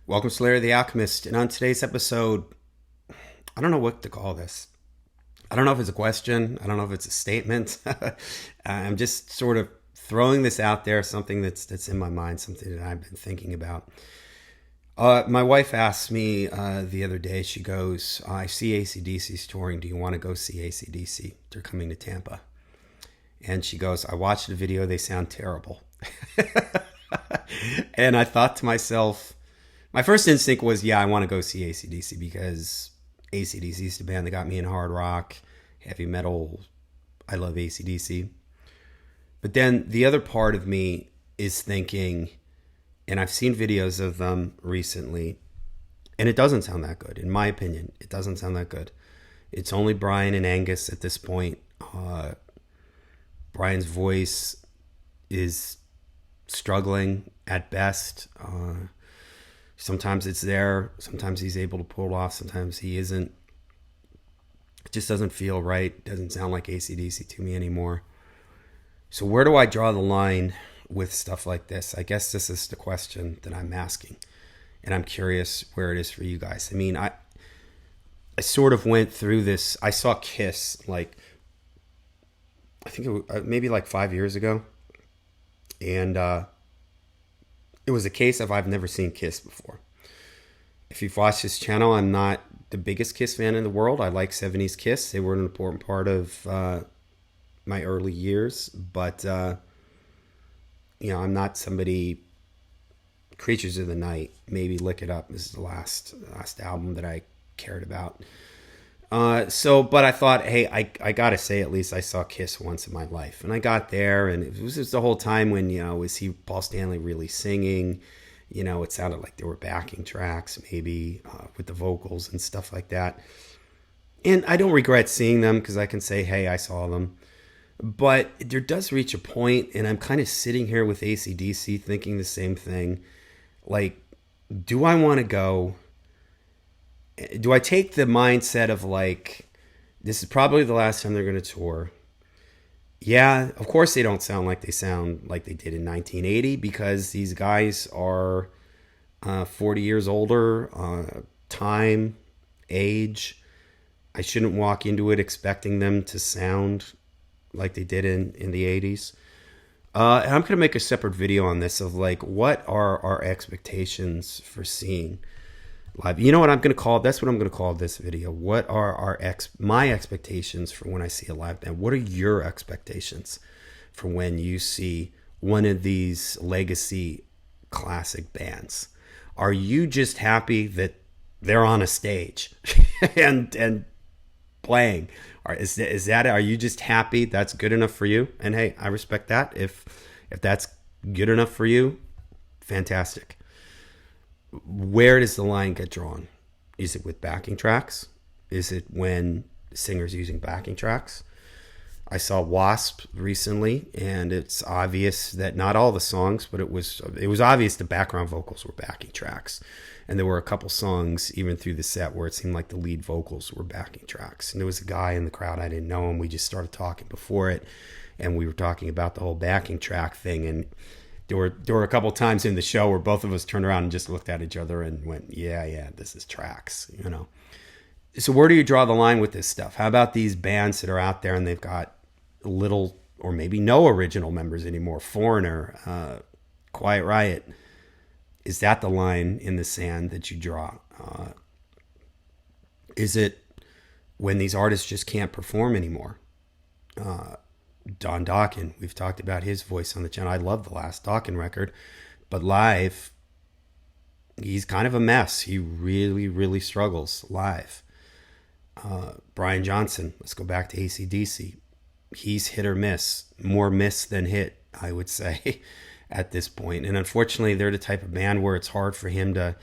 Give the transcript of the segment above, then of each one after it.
Welcome, Slayer the Alchemist. And on today's episode, I don't know what to call this. I don't know if it's a question. I don't know if it's a statement. I'm just sort of throwing this out there, something that's in my mind, something that I've been thinking about. My wife asked me the other day, she goes, I see AC/DC's touring. Do you want to go see AC/DC? They're coming to Tampa. And she goes, I watched the video. They sound terrible. And I thought to myself, my first instinct was, yeah, I want to go see AC/DC because AC/DC is the band that got me in hard rock, heavy metal. I love AC/DC. But then the other part of me is thinking, and I've seen videos of them recently, and it doesn't sound that good. In my opinion, it doesn't sound that good. It's only Brian and Angus at this point. Brian's voice is struggling at best. Sometimes it's there. Sometimes he's able to pull it off. Sometimes he isn't. It just doesn't feel right. It doesn't sound like AC/DC to me anymore. So where do I draw the line with stuff like this? I guess this is the question that I'm asking. And I'm curious where it is for you guys. I mean, I sort of went through this. I saw Kiss I think it was maybe like 5 years ago. And it was a case of I've never seen Kiss before. If you've watched this channel, I'm not the biggest Kiss fan in the world. I like 70s Kiss. They were an important part of my early years. But, I'm not somebody... Creatures of the Night, maybe Lick It Up is the last album that I cared about. But I thought, hey, I gotta say, at least I saw Kiss once in my life. And I got there, and it was just the whole time when, was Paul Stanley really singing? It sounded like there were backing tracks, maybe, with the vocals and stuff like that. And I don't regret seeing them, because I can say, hey, I saw them. But there does reach a point, and I'm kind of sitting here with AC/DC thinking the same thing. Like, do I want to go? Do I take the mindset of like, this is probably the last time they're going to tour? Yeah, of course they don't sound like they did in 1980 because these guys are 40 years older, time, age. I shouldn't walk into it expecting them to sound like they did in the 80s. And I'm going to make a separate video on this of like, what are our expectations for seeing live? You know what I'm going to call it? That's what I'm going to call this video. What are my expectations for when I see a live band? What are your expectations for when you see one of these legacy classic bands? Are you just happy that they're on a stage and playing? Or is that, are you just happy that's good enough for you? And hey, I respect that. If that's good enough for you, fantastic. Where does the line get drawn? Is it with backing tracks? Is it when the singer's using backing tracks? I saw Wasp recently, and it's obvious that not all the songs, but it was obvious the background vocals were backing tracks. And there were a couple songs, even through the set, where it seemed like the lead vocals were backing tracks. And there was a guy in the crowd, I didn't know him. We just started talking before it, and we were talking about the whole backing track thing. And there were a couple times in the show where both of us turned around and just looked at each other and went, yeah, this is tracks, So where do you draw the line with this stuff? How about these bands that are out there and they've got little or maybe no original members anymore? Foreigner, Quiet Riot. Is that the line in the sand that you draw? Is it when these artists just can't perform anymore? Don Dokken, we've talked about his voice on the channel. I love the last Dokken record, but live, he's kind of a mess. He really, really struggles live. Brian Johnson, let's go back to AC/DC. He's hit or miss, more miss than hit, I would say, at this point. And unfortunately, they're the type of band where it's hard for him to,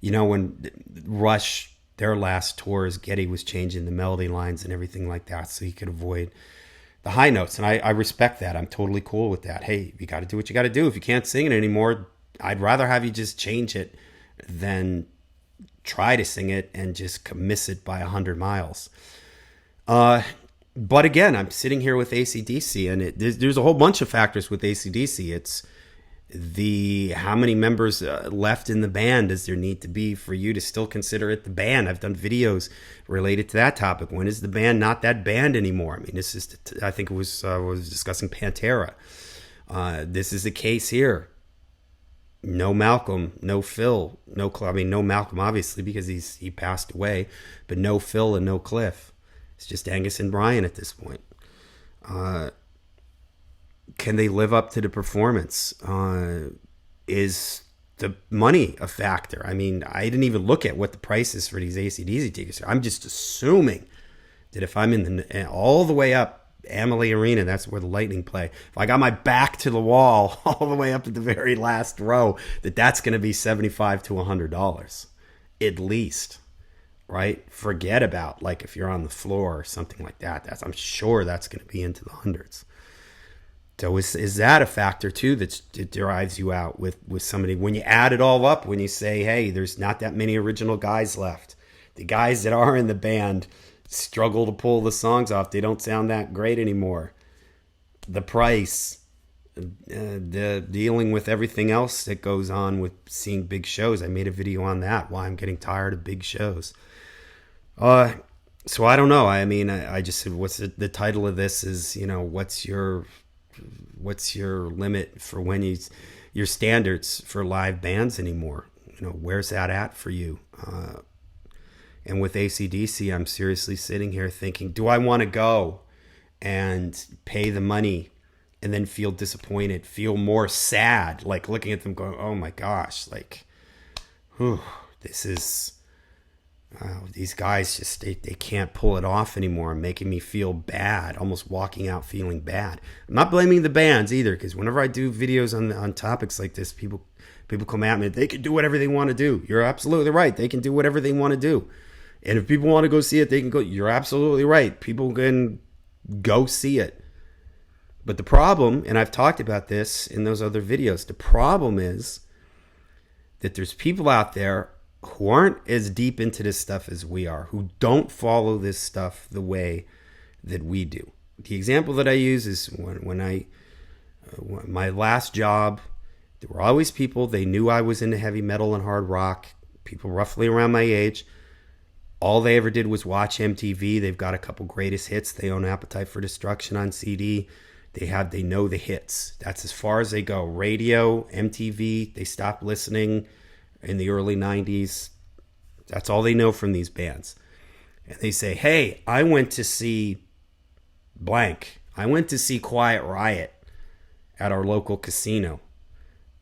when Rush, their last tours, Geddy was changing the melody lines and everything like that so he could avoid the high notes. And I respect that. I'm totally cool with that. Hey, you got to do what you got to do. If you can't sing it anymore, I'd rather have you just change it than try to sing it and just miss it by 100 miles. But again, I'm sitting here with AC/DC, and there's a whole bunch of factors with AC/DC. It's The how many members left in the band does there need to be for you to still consider it the band? I've done videos related to that topic. When is the band not that band anymore? I mean, this is, I think it was discussing Pantera. This is the case here. No Malcolm, no Phil, no Cliff. I mean, no Malcolm obviously because he passed away, but no Phil and no Cliff. It's just Angus and Brian at this point. Can they live up to the performance? Is the money a factor? I mean, I didn't even look at what the price is for these AC/DC tickets. I'm just assuming that if I'm in the all the way up Amalie Arena, that's where the Lightning play. If I got my back to the wall all the way up to the very last row, that's going to be $75 to $100 at least, right? Forget about like if you're on the floor or something like that. I'm sure that's going to be into the hundreds. So is that a factor too that drives you out with somebody when you add it all up? When you say, hey, there's not that many original guys left. The guys that are in the band struggle to pull the songs off. They don't sound that great anymore. The price, the dealing with everything else that goes on with seeing big shows. I made a video on that, why I'm getting tired of big shows. So I don't know. I mean, I just said, what's the title of this is, what's your limit for when your standards for live bands anymore? Where's that at for you? And with AC/DC, I'm seriously sitting here thinking, do I want to go and pay the money and then feel disappointed, feel more sad, like looking at them going, oh my gosh, like, whew, this is, these guys just, they can't pull it off anymore, making me feel bad, almost walking out feeling bad. I'm not blaming the bands either, because whenever I do videos on topics like this, people come at me, they can do whatever they want to do. You're absolutely right. They can do whatever they want to do. And if people want to go see it, they can go. You're absolutely right. People can go see it. But the problem, and I've talked about this in those other videos, the problem is that there's people out there who aren't as deep into this stuff as we are, who don't follow this stuff the way that we do. The example that I use is when my last job, there were always people, they knew I was into heavy metal and hard rock, people roughly around my age. All they ever did was watch MTV. They've got a couple greatest hits. They own Appetite for Destruction on CD. They know the hits. That's as far as they go. Radio, MTV, they stopped listening in the early 90s. That's all they know from these bands. And they say, hey, I went to see blank. I went to see Quiet Riot at our local casino.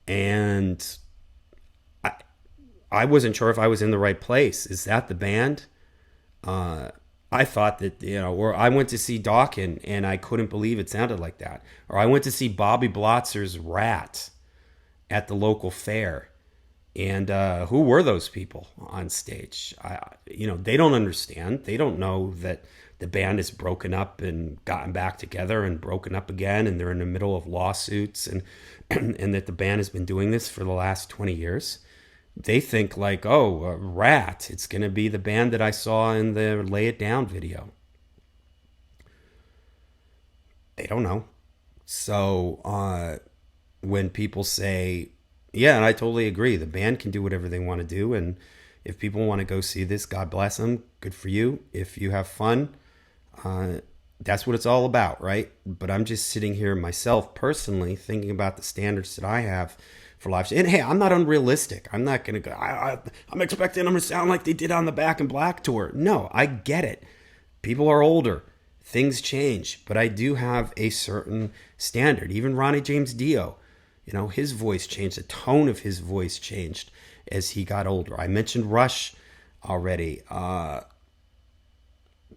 And I wasn't sure if I was in the right place. Is that the band? I thought that, or I went to see Dawkins and I couldn't believe it sounded like that. Or I went to see Bobby Blotzer's Rat at the local fair. And who were those people on stage? They don't understand. They don't know that the band is broken up and gotten back together and broken up again. And they're in the middle of lawsuits and that the band has been doing this for the last 20 years. They think like, oh, Rat, it's going to be the band that I saw in the Lay It Down video. They don't know. So when people say, yeah, and I totally agree, the band can do whatever they want to do. And if people want to go see this, God bless them. Good for you. If you have fun, that's what it's all about, right? But I'm just sitting here myself personally thinking about the standards that I have for live. And hey, I'm not unrealistic. I'm not going to go, I'm expecting them to sound like they did on the Back in Black tour. No, I get it. People are older. Things change. But I do have a certain standard. Even Ronnie James Dio, his voice changed. The tone of his voice changed as he got older. I mentioned Rush already.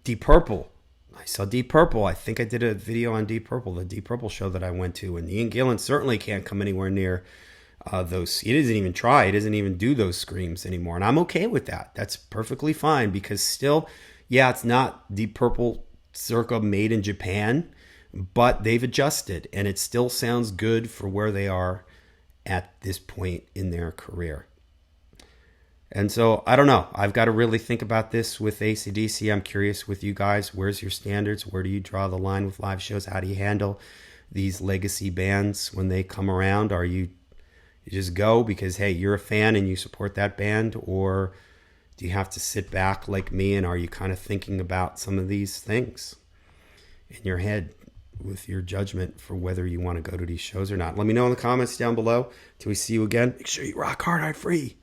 Deep Purple. I saw Deep Purple. I think I did a video on Deep Purple, the Deep Purple show that I went to. And Ian Gillan certainly can't come anywhere near those. He doesn't even try. He doesn't even do those screams anymore. And I'm okay with that. That's perfectly fine because still, yeah, it's not Deep Purple circa made in Japan, but they've adjusted and it still sounds good for where they are at this point in their career. And so, I don't know. I've got to really think about this with AC/DC. I'm curious with you guys. Where's your standards? Where do you draw the line with live shows? How do you handle these legacy bands when they come around? Are you You just go because, hey, you're a fan and you support that band? Or do you have to sit back like me, and are you kind of thinking about some of these things in your head with your judgment for whether you want to go to these shows or not? Let me know in the comments down below. Till we see you again, make sure you rock hard, hard free.